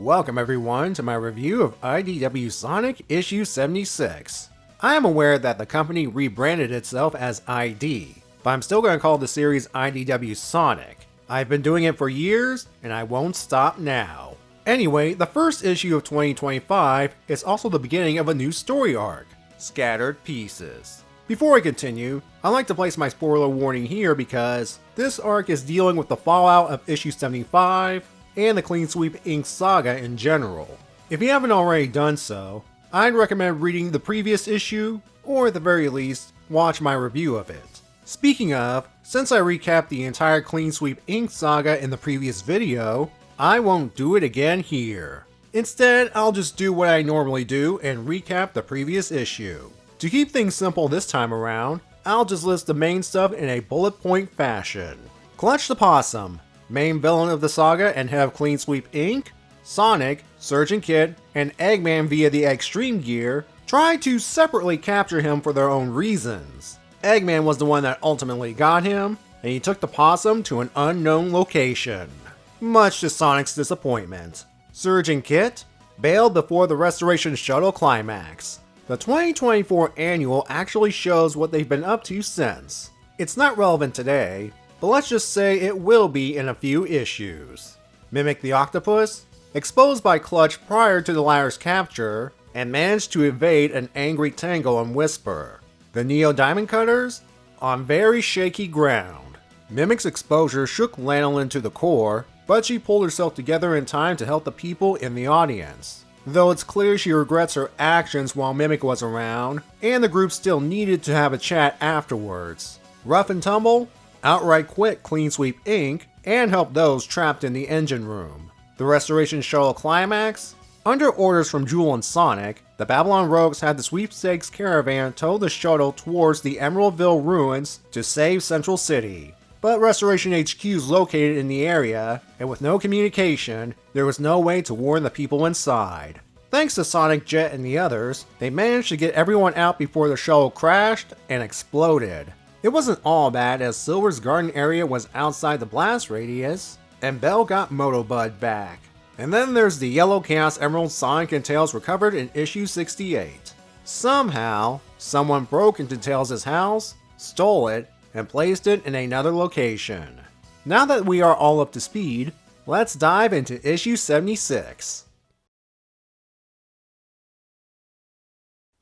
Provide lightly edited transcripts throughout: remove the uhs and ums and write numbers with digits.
Welcome everyone to my review of IDW Sonic issue 76. I am aware that the company rebranded itself as ID, but I'm still going to call the series IDW Sonic. I've been doing it for years, and I won't stop now. Anyway, the first issue of 2025 is also the beginning of a new story arc, Scattered Pieces. Before I continue, I'd like to place my spoiler warning here because this arc is dealing with the fallout of issue 75, and the Clean Sweep Inc. saga in general. If you haven't already done so, I'd recommend reading the previous issue, or at the very least, watch my review of it. Speaking of, since I recapped the entire Clean Sweep Inc. saga in the previous video, I won't do it again here. Instead, I'll just do what I normally do and recap the previous issue. To keep things simple this time around, I'll just list the main stuff in a bullet point fashion. Clutch the Possum, main villain of the saga and head of Clean Sweep Inc., Sonic, Surgeon Kit, and Eggman via the Extreme Gear tried to separately capture him for their own reasons. Eggman was the one that ultimately got him, and he took the possum to an unknown location. Much to Sonic's disappointment. Surgeon Kit bailed before the Restoration Shuttle climax. The 2024 annual actually shows what they've been up to since. It's not relevant today, but let's just say it will be in a few issues. Mimic the Octopus, exposed by Clutch prior to the latter's capture, and managed to evade an angry Tangle and Whisper. The Neo Diamond Cutters, on very shaky ground. Mimic's exposure shook Lanolin to the core, but she pulled herself together in time to help the people in the audience. Though it's clear she regrets her actions while Mimic was around, and the group still needed to have a chat afterwards. Rough and Tumble outright quit Clean Sweep Inc. and helped those trapped in the engine room. The Restoration Shuttle climax? Under orders from Jewel and Sonic, the Babylon Rogues had the sweepstakes caravan tow the shuttle towards the Emeraldville ruins to save Central City. But Restoration HQ is located in the area, and with no communication, there was no way to warn the people inside. Thanks to Sonic, Jet, and the others, they managed to get everyone out before the shuttle crashed and exploded. It wasn't all bad as Silver's garden area was outside the blast radius, and Belle got Motobud back. And then there's the Yellow Chaos Emerald Sonic and Tails recovered in issue 68. Somehow, someone broke into Tails' house, stole it, and placed it in another location. Now that we are all up to speed, let's dive into issue 76.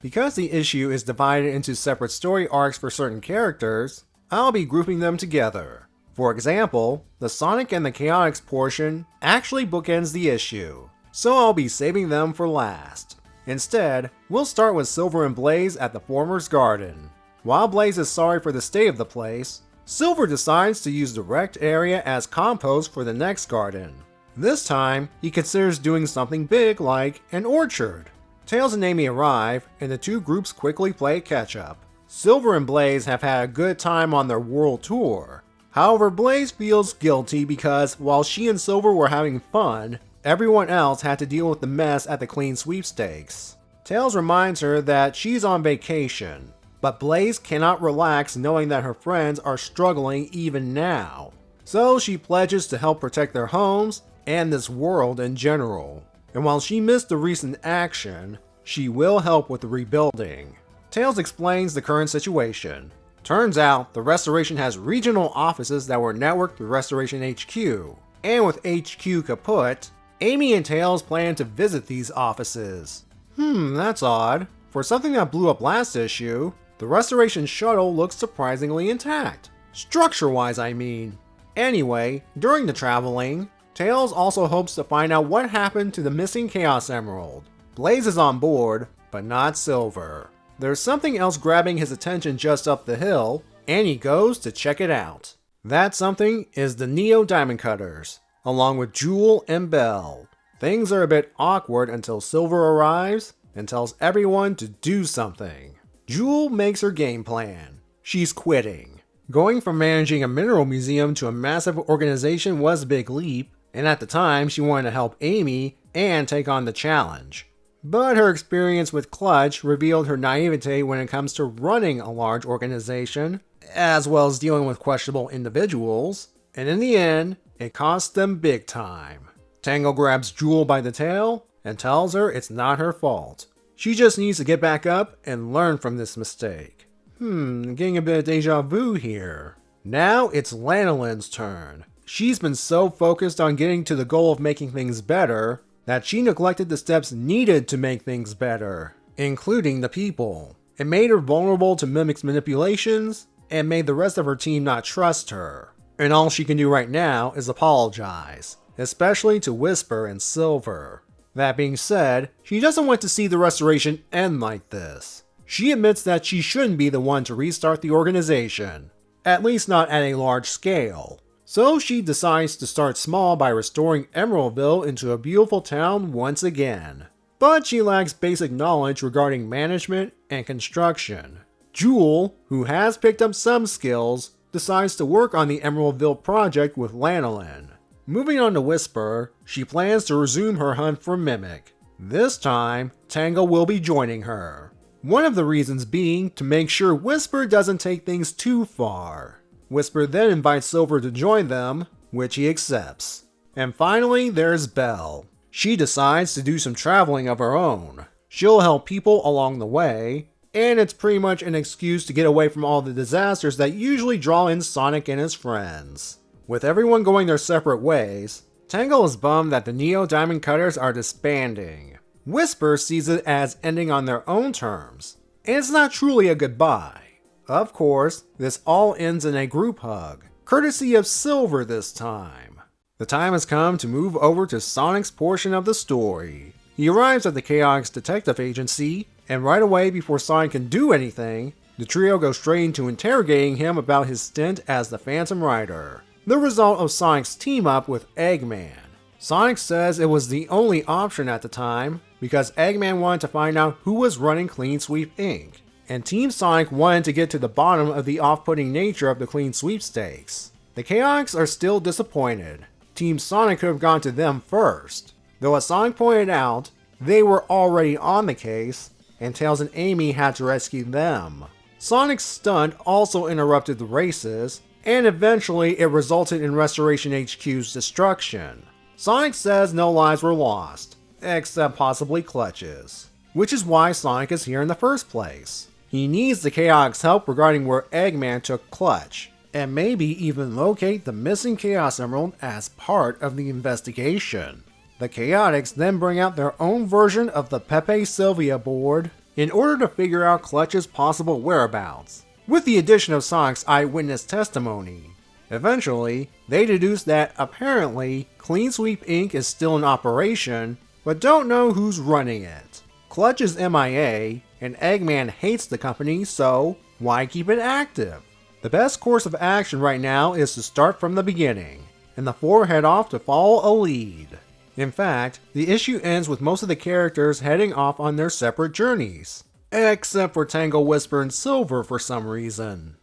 Because the issue is divided into separate story arcs for certain characters, I'll be grouping them together. For example, the Sonic and the Chaotix portion actually bookends the issue, so I'll be saving them for last. Instead, we'll start with Silver and Blaze at the former's garden. While Blaze is sorry for the state of the place, Silver decides to use the wrecked area as compost for the next garden. This time, he considers doing something big like an orchard. Tails and Amy arrive, and the two groups quickly play catch-up. Silver and Blaze have had a good time on their world tour. However, Blaze feels guilty because while she and Silver were having fun, everyone else had to deal with the mess at the Clean Sweepstakes. Tails reminds her that she's on vacation, but Blaze cannot relax knowing that her friends are struggling even now. So she pledges to help protect their homes and this world in general. And while she missed the recent action, she will help with the rebuilding. Tails explains the current situation. Turns out, the Restoration has regional offices that were networked through Restoration HQ. And with HQ kaput, Amy and Tails plan to visit these offices. That's odd. For something that blew up last issue, the Restoration Shuttle looks surprisingly intact. Structure-wise, I mean. Anyway, during the traveling, Tails also hopes to find out what happened to the missing Chaos Emerald. Blaze is on board, but not Silver. There's something else grabbing his attention just up the hill, and he goes to check it out. That something is the Neo Diamond Cutters, along with Jewel and Belle. Things are a bit awkward until Silver arrives and tells everyone to do something. Jewel makes her game plan. She's quitting. Going from managing a mineral museum to a massive organization was a big leap, and at the time she wanted to help Amy and take on the challenge. But her experience with Clutch revealed her naivete when it comes to running a large organization, as well as dealing with questionable individuals, and in the end, it cost them big time. Tangle grabs Jewel by the tail and tells her it's not her fault. She just needs to get back up and learn from this mistake. Getting a bit of deja vu here. Now it's Lanolin's turn. She's been so focused on getting to the goal of making things better that she neglected the steps needed to make things better, including the people. It made her vulnerable to Mimic's manipulations and made the rest of her team not trust her. And all she can do right now is apologize, especially to Whisper and Silver. That being said, she doesn't want to see the restoration end like this. She admits that she shouldn't be the one to restart the organization, at least not at a large scale. So she decides to start small by restoring Emeraldville into a beautiful town once again. But she lacks basic knowledge regarding management and construction. Jewel, who has picked up some skills, decides to work on the Emeraldville project with Lanolin. Moving on to Whisper, she plans to resume her hunt for Mimic. This time, Tangle will be joining her. One of the reasons being to make sure Whisper doesn't take things too far. Whisper then invites Silver to join them, which he accepts. And finally, there's Belle. She decides to do some traveling of her own. She'll help people along the way, and it's pretty much an excuse to get away from all the disasters that usually draw in Sonic and his friends. With everyone going their separate ways, Tangle is bummed that the Neo Diamond Cutters are disbanding. Whisper sees it as ending on their own terms, and it's not truly a goodbye. Of course, this all ends in a group hug, courtesy of Silver this time. The time has come to move over to Sonic's portion of the story. He arrives at the Chaotix Detective Agency, and right away before Sonic can do anything, the trio goes straight into interrogating him about his stint as the Phantom Rider, the result of Sonic's team-up with Eggman. Sonic says it was the only option at the time because Eggman wanted to find out who was running Clean Sweep Inc., and Team Sonic wanted to get to the bottom of the off-putting nature of the Clean Sweepstakes. The Chaotix are still disappointed. Team Sonic could have gone to them first, though as Sonic pointed out, they were already on the case, and Tails and Amy had to rescue them. Sonic's stunt also interrupted the races, and eventually it resulted in Restoration HQ's destruction. Sonic says no lives were lost, except possibly Clutch's, which is why Sonic is here in the first place. He needs the Chaotix help regarding where Eggman took Clutch, and maybe even locate the missing Chaos Emerald as part of the investigation. The Chaotix then bring out their own version of the Pepe Sylvia board in order to figure out Clutch's possible whereabouts, with the addition of Sonic's eyewitness testimony. Eventually, they deduce that apparently Clean Sweep Inc. is still in operation, but don't know who's running it. Clutch is MIA, and Eggman hates the company, so why keep it active? The best course of action right now is to start from the beginning, and the four head off to follow a lead. In fact, the issue ends with most of the characters heading off on their separate journeys, except for Tangle, Whisper, and Silver for some reason.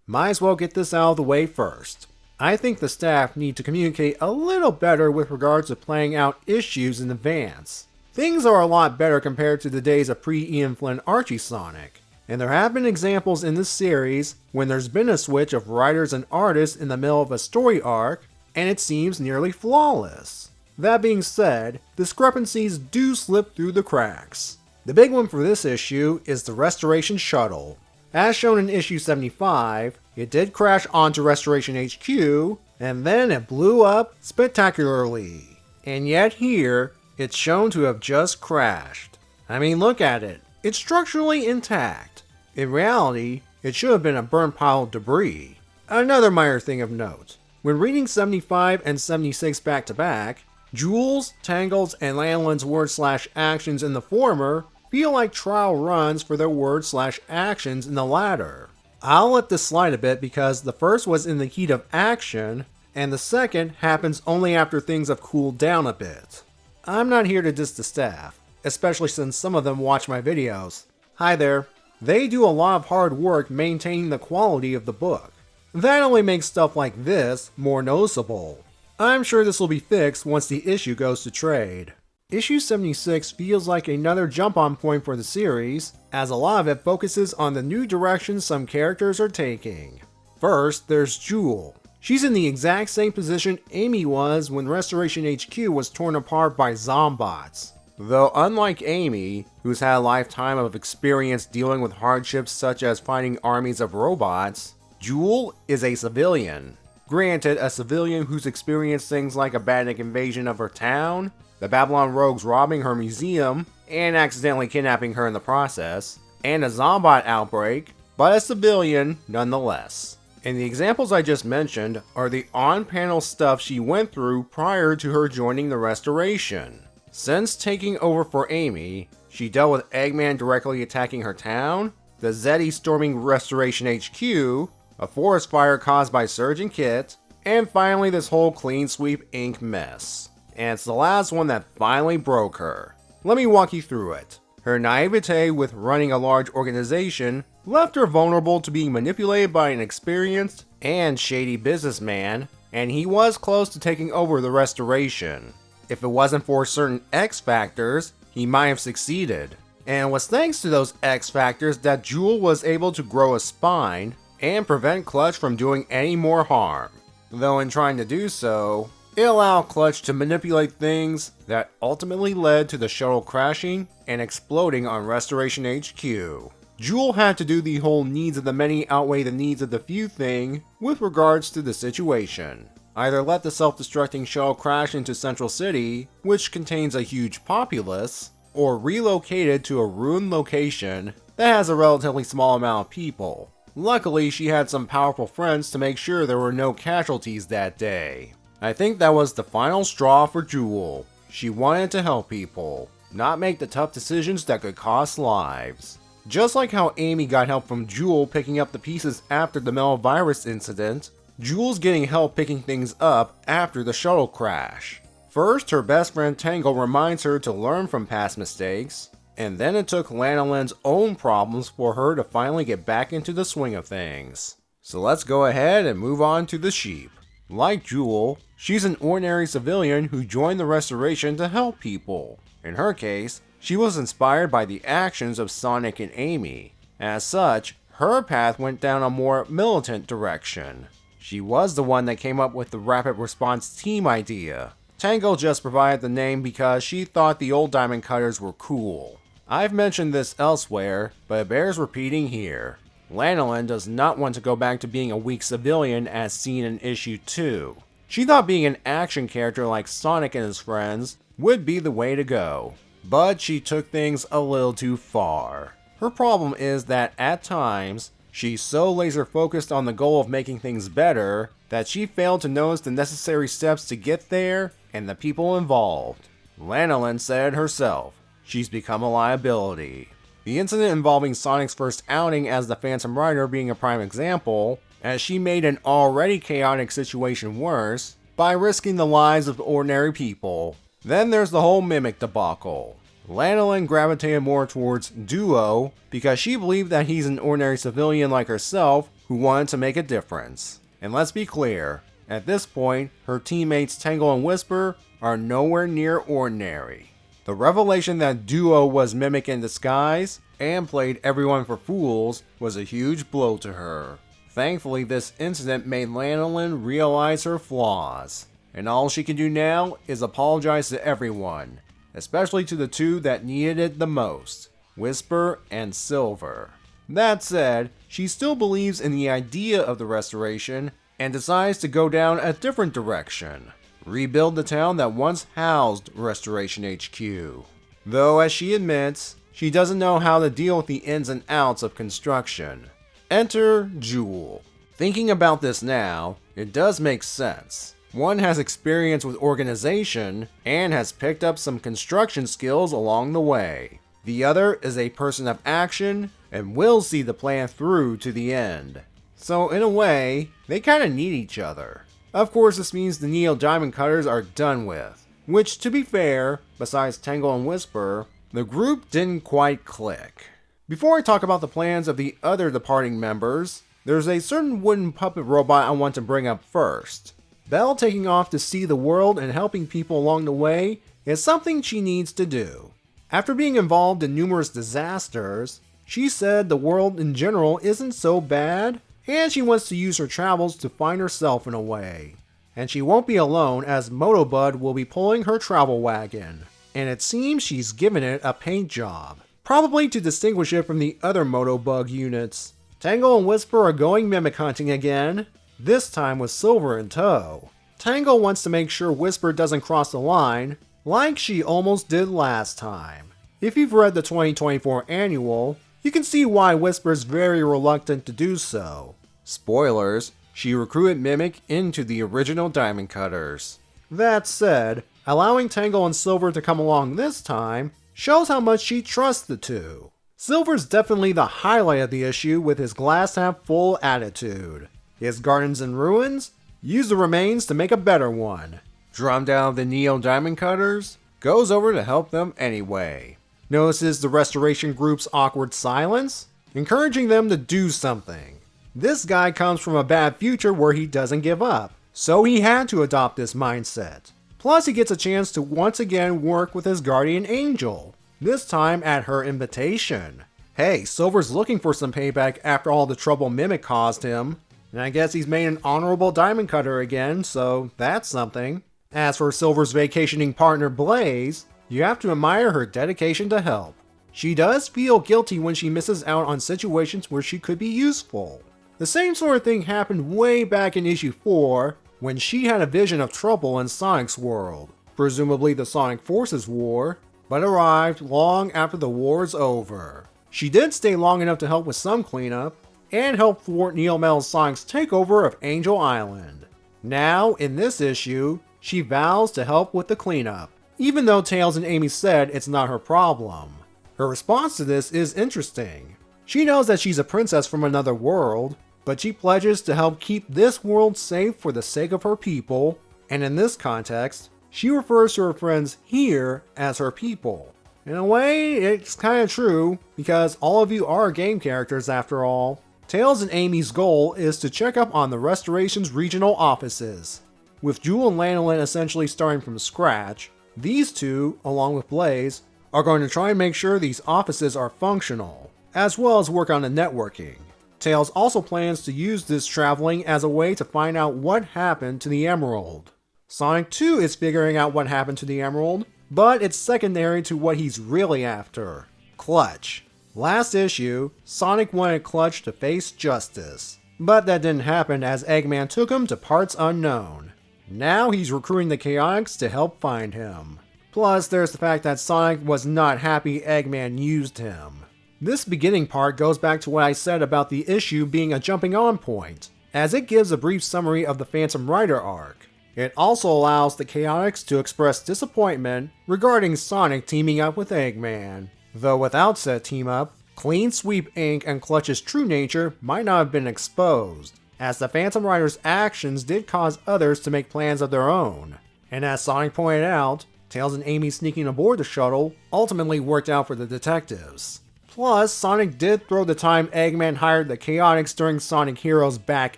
Might as well get this out of the way first. I think the staff need to communicate a little better with regards to planning out issues in advance. Things are a lot better compared to the days of pre-Ian Flynn Archie Sonic, and there have been examples in this series when there's been a switch of writers and artists in the middle of a story arc, and it seems nearly flawless. That being said, discrepancies do slip through the cracks. The big one for this issue is the Restoration Shuttle. As shown in issue 75, it did crash onto Restoration HQ, and then it blew up spectacularly. And yet here, it's shown to have just crashed. I mean, look at it. It's structurally intact. In reality, it should have been a burnt pile of debris. Another minor thing of note. When reading 75 and 76 back to back, Jules, Tangle's, and Lanolin's word/actions in the former feel like trial runs for their word/actions in the latter. I'll let this slide a bit because the first was in the heat of action, and the second happens only after things have cooled down a bit. I'm not here to diss the staff, especially since some of them watch my videos. Hi there. They do a lot of hard work maintaining the quality of the book. That only makes stuff like this more noticeable. I'm sure this will be fixed once the issue goes to trade. Issue 76 feels like another jump-on point for the series, as a lot of it focuses on the new direction some characters are taking. First, there's Jewel. She's in the exact same position Amy was when Restoration HQ was torn apart by Zombots. Though unlike Amy, who's had a lifetime of experience dealing with hardships such as fighting armies of robots, Jewel is a civilian. Granted, a civilian who's experienced things like a Badnik invasion of her town, the Babylon rogues robbing her museum, and accidentally kidnapping her in the process, and a Zombot outbreak, but a civilian nonetheless. And the examples I just mentioned are the on-panel stuff she went through prior to her joining the Restoration. Since taking over for Amy, she dealt with Eggman directly attacking her town, the Zeddy storming Restoration HQ, a forest fire caused by Surge and Kit, and finally this whole Clean Sweep Inc. mess. And it's the last one that finally broke her. Let me walk you through it. Her naivete with running a large organization left her vulnerable to being manipulated by an experienced and shady businessman, and he was close to taking over the Restoration. If it wasn't for certain X factors, he might have succeeded. And it was thanks to those X factors that Jewel was able to grow a spine and prevent Clutch from doing any more harm. Though in trying to do so, it allowed Clutch to manipulate things that ultimately led to the shuttle crashing and exploding on Restoration HQ. Jewel had to do the whole needs of the many outweigh the needs of the few thing with regards to the situation. Either let the self-destructing shuttle crash into Central City, which contains a huge populace, or relocate it to a ruined location that has a relatively small amount of people. Luckily, she had some powerful friends to make sure there were no casualties that day. I think that was the final straw for Jewel. She wanted to help people, not make the tough decisions that could cost lives. Just like how Amy got help from Jewel picking up the pieces after the Metal Virus incident, Jewel's getting help picking things up after the shuttle crash. First, her best friend Tangle reminds her to learn from past mistakes, and then it took Lanolin's own problems for her to finally get back into the swing of things. So let's go ahead and move on to the sheep. Like Jewel, she's an ordinary civilian who joined the Restoration to help people. In her case, she was inspired by the actions of Sonic and Amy. As such, her path went down a more militant direction. She was the one that came up with the Rapid Response Team idea. Tangle just provided the name because she thought the old Diamond Cutters were cool. I've mentioned this elsewhere, but it bears repeating here. Lanolin does not want to go back to being a weak civilian as seen in issue 2. She thought being an action character like Sonic and his friends would be the way to go. But she took things a little too far. Her problem is that at times, she's so laser focused on the goal of making things better that she failed to notice the necessary steps to get there and the people involved. Lanolin said it herself, she's become a liability. The incident involving Sonic's first outing as the Phantom Rider being a prime example, as she made an already chaotic situation worse by risking the lives of ordinary people. Then there's the whole Mimic debacle. Lanolin gravitated more towards Duo because she believed that he's an ordinary civilian like herself who wanted to make a difference. And let's be clear, at this point, her teammates Tangle and Whisper are nowhere near ordinary. The revelation that Duo was Mimic in disguise and played everyone for fools was a huge blow to her. Thankfully, this incident made Lanolin realize her flaws, and all she can do now is apologize to everyone, especially to the two that needed it the most, Whisper and Silver. That said, she still believes in the idea of the Restoration and decides to go down a different direction. Rebuild the town that once housed Restoration HQ. Though, as she admits, she doesn't know how to deal with the ins and outs of construction. Enter Jewel. Thinking about this now, it does make sense. One has experience with organization and has picked up some construction skills along the way. The other is a person of action and will see the plan through to the end. So in a way, they kinda need each other. Of course, this means the Neo Diamond Cutters are done with, which, to be fair, besides Tangle and Whisper, the group didn't quite click. Before I talk about the plans of the other departing members, there's a certain wooden puppet robot I want to bring up first. Belle taking off to see the world and helping people along the way is something she needs to do. After being involved in numerous disasters, she said the world in general isn't so bad, and she wants to use her travels to find herself in a way. And she won't be alone, as Motobud will be pulling her travel wagon, and it seems she's given it a paint job, probably to distinguish it from the other Motobug units. Tangle and Whisper are going mimic hunting again, this time with Silver in tow. Tangle wants to make sure Whisper doesn't cross the line, like she almost did last time. If you've read the 2024 annual, you can see why Whisper's very reluctant to do so. Spoilers, she recruited Mimic into the original Diamond Cutters. That said, allowing Tangle and Silver to come along this time shows how much she trusts the two. Silver's definitely the highlight of the issue with his glass half full attitude. His garden's in ruins? Use the remains to make a better one. Drum down the Neo Diamond Cutters? Goes over to help them anyway. Notices the restoration group's awkward silence, encouraging them to do something. This guy comes from a bad future where he doesn't give up, so he had to adopt this mindset. Plus he gets a chance to once again work with his guardian angel, this time at her invitation. Hey, Silver's looking for some payback after all the trouble Mimic caused him, and I guess he's made an honorable diamond cutter again, so that's something. As for Silver's vacationing partner Blaze, you have to admire her dedication to help. She does feel guilty when she misses out on situations where she could be useful. The same sort of thing happened way back in issue 4, when she had a vision of trouble in Sonic's world, presumably the Sonic Forces War, but arrived long after the war's over. She did stay long enough to help with some cleanup, and help thwart Neomel Sonic's takeover of Angel Island. Now, in this issue, she vows to help with the cleanup, even though Tails and Amy said it's not her problem. Her response to this is interesting. She knows that she's a princess from another world, but she pledges to help keep this world safe for the sake of her people, and in this context, she refers to her friends here as her people. In a way, it's kinda true, because all of you are game characters after all. Tails and Amy's goal is to check up on the Restoration's regional offices. With Jewel and Lanolin essentially starting from scratch, these two, along with Blaze, are going to try and make sure these offices are functional, as well as work on the networking. Tails also plans to use this traveling as a way to find out what happened to the Emerald. Sonic too is figuring out what happened to the Emerald, but it's secondary to what he's really after: Clutch. Last issue, Sonic wanted Clutch to face justice, but that didn't happen as Eggman took him to parts unknown. Now he's recruiting the Chaotix to help find him. Plus, there's the fact that Sonic was not happy Eggman used him. This beginning part goes back to what I said about the issue being a jumping on point, as it gives a brief summary of the Phantom Rider arc. It also allows the Chaotix to express disappointment regarding Sonic teaming up with Eggman. Though without said team up, Clean Sweep Inc. and Clutch's true nature might not have been exposed, as the Phantom Rider's actions did cause others to make plans of their own. And as Sonic pointed out, Tails and Amy sneaking aboard the shuttle ultimately worked out for the detectives. Plus, Sonic did throw the time Eggman hired the Chaotix during Sonic Heroes back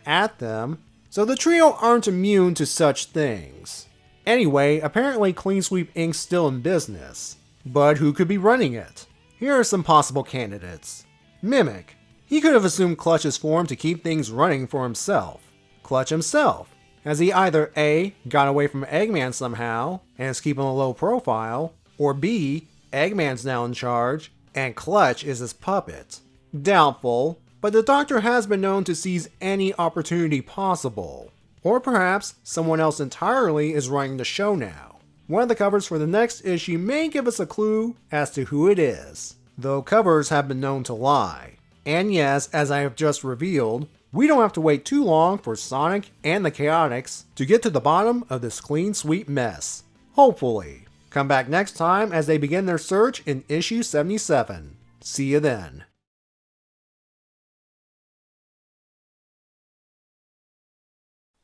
at them, so the trio aren't immune to such things. Anyway, apparently Clean Sweep Inc.'s still in business. But who could be running it? Here are some possible candidates. Mimic. He could have assumed Clutch's form to keep things running for himself. Clutch himself. Has he either A, got away from Eggman somehow, and is keeping a low profile, or B, Eggman's now in charge, and Clutch is his puppet? Doubtful, but the Doctor has been known to seize any opportunity possible. Or perhaps someone else entirely is running the show now. One of the covers for the next issue may give us a clue as to who it is, though covers have been known to lie. And yes, as I have just revealed, we don't have to wait too long for Sonic and the Chaotix to get to the bottom of this clean sweep mess. Hopefully. Come back next time as they begin their search in issue 77. See you then.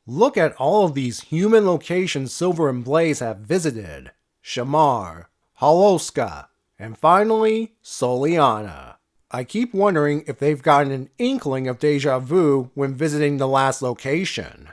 Look at all of these human locations Silver and Blaze have visited. Shamar, Holoska, and finally, Soliana. I keep wondering if they've gotten an inkling of deja vu when visiting the last location.